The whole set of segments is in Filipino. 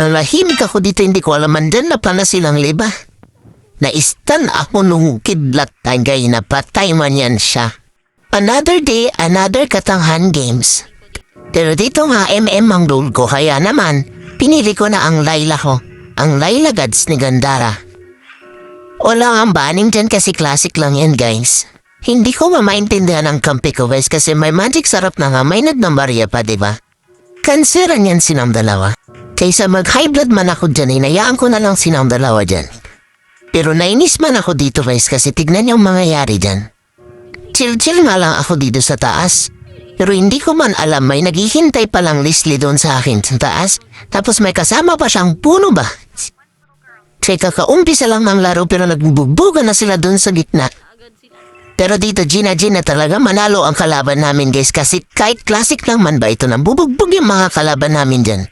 Nalahimik ako dito, hindi ko alam andyan na pala silang liba. Naistan ako nung kidlat tagay na patay man yan siya. Another day, another Katanghan games. Pero dito nga ang role ko, kaya naman, pinili ko na ang Layla ko. Ang Layla Gods ni Gandara. Wala ang baning dyan kasi classic lang yan, guys. Hindi ko mamaintindihan ang kampi ko, guys, kasi may magic sarap na nga, may nagnabarya pa, diba? Kanseran yan sinang dalawa. Kaysa mag-high blood man ako dyan, inayaan ko na lang sinang dalawa dyan. Pero nainis man ako dito, guys, kasi tignan yung mangyayari dyan. Chill-chill nga lang ako dito sa taas. Pero hindi ko man alam, may naghihintay palang Leslie doon sa akin sa taas. Tapos may kasama pa siyang puno ba? Kaya kakaumpisa lang ng laro pero nagbubuga na sila doon sa gitna. Pero dito Gina talaga manalo ang kalaban namin, guys, kasi kahit classic lang man ba ito, nambubugbog yung mga kalaban namin dyan.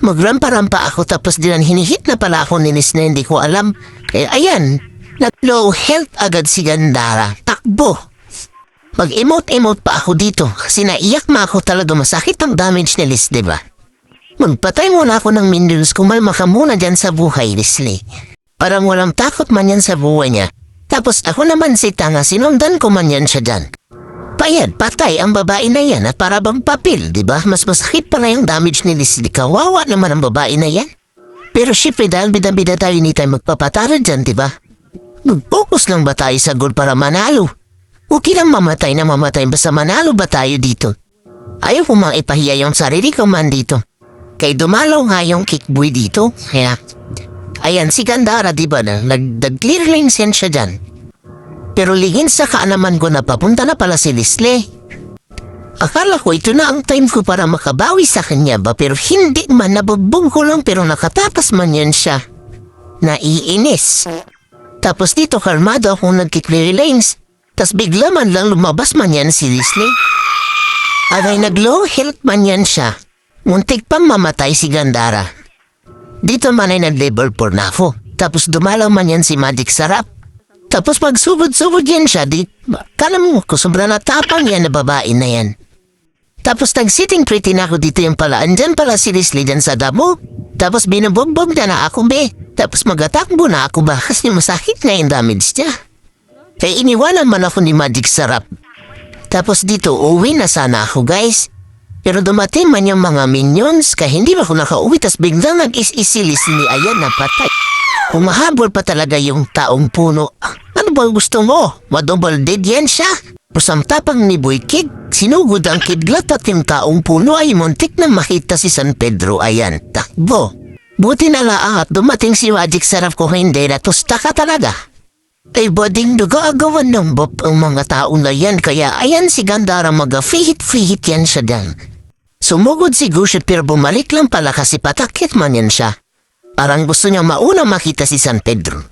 Magrampa-rampa ako tapos dinan hinihit na pala ako ni Leslie, hindi ko alam. Kaya ayan, nag-low health agad si Gandara. Takbo! Mag-emote-emote pa ako dito kasi naiyak ma ako, talaga masakit ang damage ni Leslie, diba? Magpatay muna ako ng minions, kumalma ka muna dyan sa buhay, Leslie. Parang walang takot man yan sa buhay niya. Tapos ako naman si Tanga, sinundan ko man yan siya dyan. Payad, patay ang babae na yan at para bang papel, diba? Mas masakit pala yung damage ni Leslie, kawawa naman ang babae na yan. Pero syempre dahil bida-bida tayo hindi tayo magpapatara dyan, diba? Mag-focus lang ba tayo sa goal para manalo? Okay lang mamatay na mamatay, basta manalo ba tayo dito? Ayaw ko mang ipahiya yung sarili ko man dito. Kay dumalaw nga yung kickboy dito, kaya... Ayan, si Gandara, diba na, nag-clear lane siya dyan. Pero lingin sa kaanaman ko na papunta na pala si Leslie. Akala ko ito na ang time ko para makabawi sa kanya ba, pero hindi man, nabubong ko lang pero nakatapas man yan siya. Naiinis. Tapos dito kalmado akong nag-clear lanes. Tas bigla man lang lumabas man yan si Leslie. Aray nag-low health man yan siya. Muntik pang mamatay si Gandara. Dito man ay nag-level 4 na ako. Tapos dumalaw man yan si Magic Sarap. Tapos magsubod-subod yan siya. Kala mo ko sobrang natapang yan na babae na yan. Tapos nag-sitting pretty na ako dito yung pala. Andyan pala si Leslie dyan sa damo. Tapos binubugbog na ako be. Tapos mag-atakbo na ako ba kasi masakit na yung damage niya. Kaya iniwanan man ako ni Magic Sarap. Tapos dito, uwi na sana ako, guys. Pero dumating man yung mga minions, kaya hindi ba ako nakauwi, tas biglang nag-is-isilis ni ayan na patay. Humahabol pa talaga yung taong puno. Ano ba gusto mo? Madouble dead yan siya. Pusang tapang ni Boy Kid, sinugod ang kidlat at yung taong puno ay muntik na makita si San Pedro. Ayan, takbo. Buti na lang at dumating si Magic Sarap ko hindi na tusta ka talaga. Ay bading nag-aagawan ng bop ang mga tao na yan, kaya ayan si Gandara mag-fihit-fihit yan siya dyan. Sumugod si Gushit pero bumalik lang pala kasi patakit man yan siya. Parang gusto niya mauna makita si San Pedro.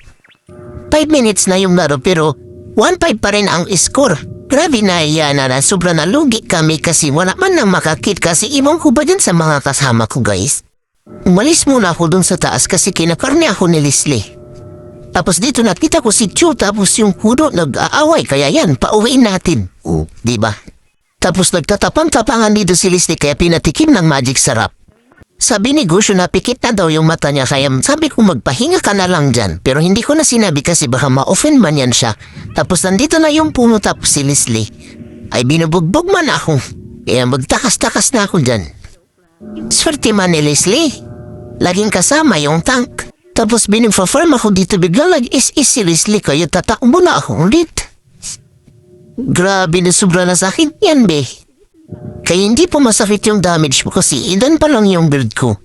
5 minutes na yung laro pero 1-5 pa rin ang score. Grabe na yan na sobra nalugi kami kasi wala man nang makakit kasi ibang ko ba dyan sa mga kasama ko, guys. Umalis muna ako dun sa taas kasi kinakarne ako ni Leslie. Tapos dito nakita ko si Chu tapos yung kudo nag-aaway kaya yan pauwiin natin. Diba? Tapos nagtatapang-tapangan dito si Leslie kaya pinatikim ng Magic Sarap. Sabi ni Gusho na pikit na daw yung mata niya kaya sabi ko magpahinga ka na lang dyan. Pero hindi ko na sinabi kasi baka ma-offend man yan siya. Tapos nandito na yung puno tapos si Leslie. Ay binubugbog man ako. Kaya magtakas-takas na ako dyan. Swerte man ni Leslie. Laging kasama yung tank. Tapos binifo-farm ako dito biglang nag-is-is si Leslie kaya tatakbo na ako ulit. Grabe na sobra na sa akin yan, be. Kaya hindi po masakit yung damage mo kasi ilan pa lang yung build ko.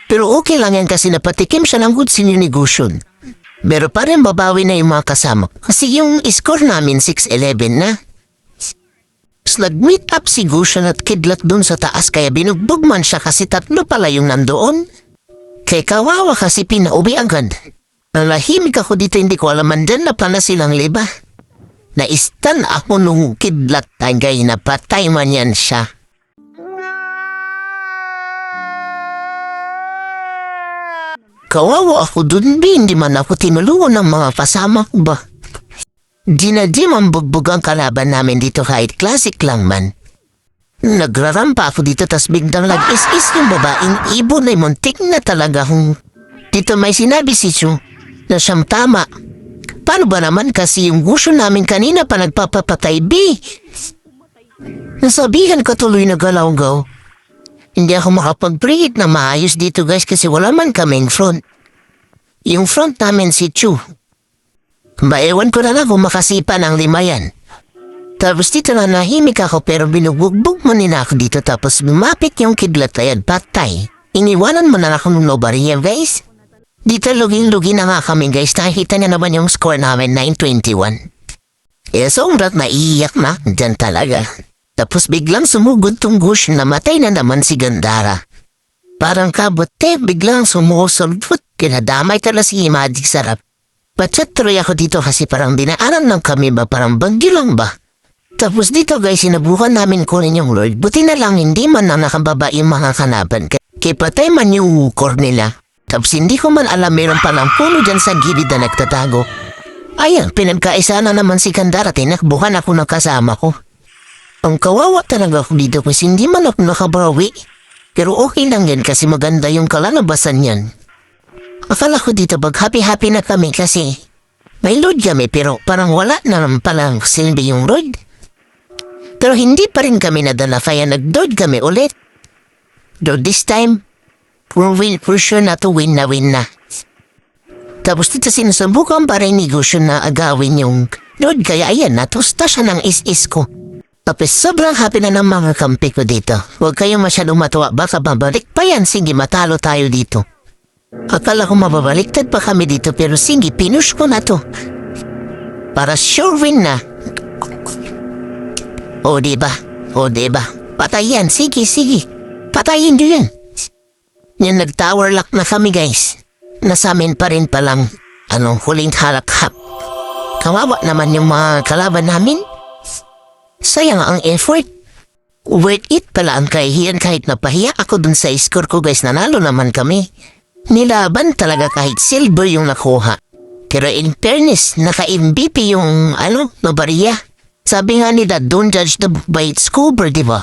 Pero okay lang yan kasi napatikim siya ng good sinunigusion. Pero pa rin babawi na yung mga kasama kasi yung score namin 6-11 na. Tapos nag-meet up si Gushon at kidlat dun sa taas kaya binugbog man siya kasi tatlo pala yung nandoon. Kaya kawawa kasi pinauwi agad. Nalahimik ako dito hindi ko alam andyan na pala silang liba. Naistan ako nung kidlat tagay na patay man yan siya. Kawawa ako dun, hindi man ako tinulungan ng mga kasama ko ba. Di man bugbog ang kalaban namin dito kahit classic lang man. Nagrarampa ako dito tas biglang lag-is-is yung babaeng ibon ay muntik na talaga kung dito may sinabi si Chu na siyang tama. Paano ba naman kasi yung gusto namin kanina pa nagpapapatay, B? Nasabihan ko tuloy na galaw-gaw. Hindi ako makapag-breathe na maayos dito guys kasi wala man kaming front. Yung front namin si Chu. Maewan ko na lang kung makasipa ng 5 yan. Tapos dito na nahimik ako pero binubugbog mo nila ako dito tapos lumapit yung kidlat at patay. Iniwanan mo na ako ng nobariya guys. Dito lugin-lugin na nga kami guys. Nakikita niya naman yung score namin 921. Sobrang naiiyak na. Diyan talaga. Tapos biglang sumugod tong gush na matay na naman si Gandara. Parang kabote biglang sumusulpot. Kinadamay tala si Magic Sarap. Patsatuloy ako dito kasi parang dinaanan lang kami ba parang bagyo lang ba? Tapos dito guys, sinabukan namin kunin yung Lord. Buti na lang hindi man na nakababa yung mga kanaban. Kaya patay man yung ukor nila. Tapos hindi ko man alam meron palang puno dyan sa gilid na nagtatago. Ayan, pinagkaisa na naman si Gandara. Tinakbuhan ako ng kasama ko. Ang kawawa talaga ako dito kasi hindi man ako nakabawi. Pero okay lang yan kasi maganda yung kalalabasan yan. Akala ko dito bag happy-happy na kami kasi may Lord kami pero parang wala na naman palang silbi yung Lord. Pero hindi pa rin kami nadala kaya nag-dood kami ulit. Though this time, for sure na to win na. Tapos dito sinusubukan pa rin ni Gusyo na agawin yung Lord kaya ayan natusta siya ng is-is ko. Tapos sobrang happy na ng mga kampi ko dito. Huwag kayong masyadong matuwa baka mabalik pa yan sige matalo tayo dito. Akala ko mababaliktad pa kami dito pero sige pinush ko na to. Para sure win na. O diba? Patay yan. Sige. Patayin nyo yan. Yan nag-tower lock na kami guys. Nasamin pa rin palang huling halakhap. Kawawa naman yung mga kalaban namin. Sayang ang effort. Worth it pala ang kahihiyan kahit napahiya ako dun sa score ko guys. Nanalo naman kami. Nilaban talaga kahit silver yung nakuha. Pero in fairness, naka-MVP yung Nobariya. Sabi nga nila, don't judge the book by its cover, diba?